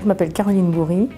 m'appelle Caroline Bourry,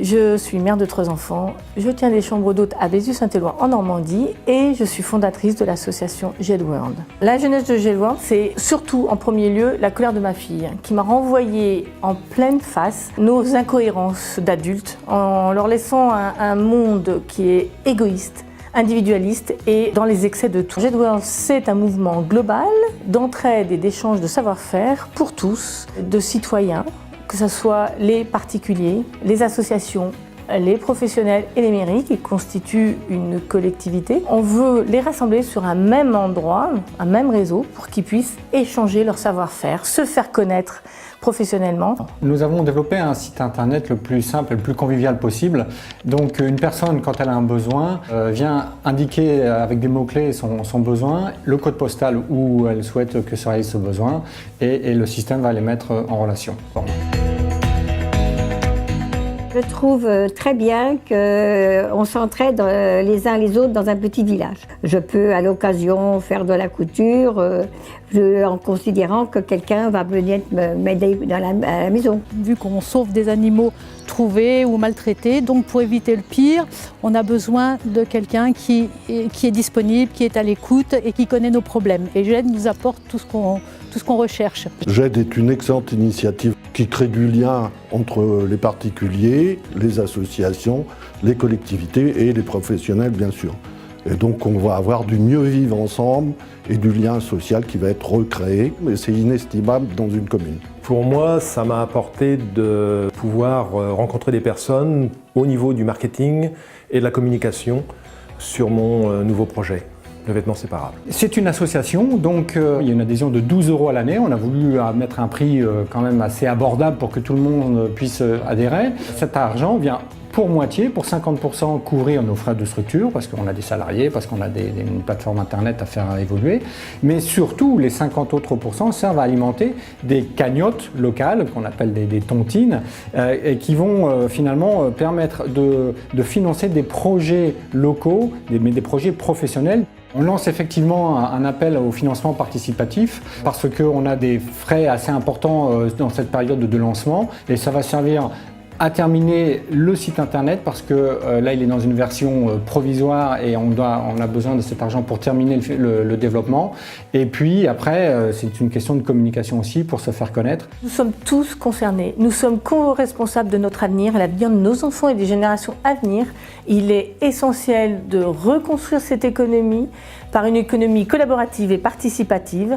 je suis mère de 3 enfants, je tiens des chambres d'hôtes à Bézieux-Saint-Éloi en Normandie et je suis fondatrice de l'association GEDWorld. La jeunesse de GEDWorld, c'est surtout en premier lieu la colère de ma fille qui m'a renvoyé en pleine face nos incohérences d'adultes en leur laissant un monde qui est égoïste, individualiste et dans les excès de tout. GEDWorld, c'est un mouvement global d'entraide et d'échange de savoir-faire pour tous, de citoyens, que ce soit les particuliers, les associations, les professionnels et les mairies qui constituent une collectivité. On veut les rassembler sur un même endroit, un même réseau, pour qu'ils puissent échanger leur savoir-faire, se faire connaître professionnellement. Nous avons développé un site internet le plus simple et le plus convivial possible. Donc une personne, quand elle a un besoin, vient indiquer avec des mots-clés son besoin, le code postal où elle souhaite que se réalise ce besoin et le système va les mettre en relation. Bon. Je trouve très bien qu'on s'entraide les uns les autres dans un petit village. Je peux à l'occasion faire de la couture en considérant que quelqu'un va venir m'aider à la maison. Vu qu'on sauve des animaux trouvés ou maltraités, donc pour éviter le pire, on a besoin de quelqu'un qui est disponible, qui est à l'écoute et qui connaît nos problèmes. Et GED nous apporte tout ce qu'on recherche. GED est une excellente initiative qui crée du lien entre les particuliers, les associations, les collectivités et les professionnels bien sûr. Et donc on va avoir du mieux vivre ensemble et du lien social qui va être recréé, et c'est inestimable dans une commune. Pour moi, ça m'a apporté de pouvoir rencontrer des personnes au niveau du marketing et de la communication sur mon nouveau projet. Le vêtement séparable. C'est une association, donc il y a une adhésion de 12 € à l'année. On a voulu mettre un prix quand même assez abordable pour que tout le monde puisse adhérer. Cet argent vient pour moitié, pour 50% couvrir nos frais de structure, parce qu'on a des salariés, parce qu'on a une plateforme internet à faire évoluer, mais surtout les 50 autres % servent à alimenter des cagnottes locales, qu'on appelle des tontines, et qui vont finalement permettre de financer des projets locaux, mais des projets professionnels. On lance effectivement un appel au financement participatif parce qu'on a des frais assez importants dans cette période de lancement et ça va servir à terminer le site internet parce que là il est dans une version provisoire et on a besoin de cet argent pour terminer le développement. Et puis après c'est une question de communication aussi pour se faire connaître. Nous sommes tous concernés, nous sommes co-responsables de notre avenir, l'avenir de nos enfants et des générations à venir. Il est essentiel de reconstruire cette économie par une économie collaborative et participative.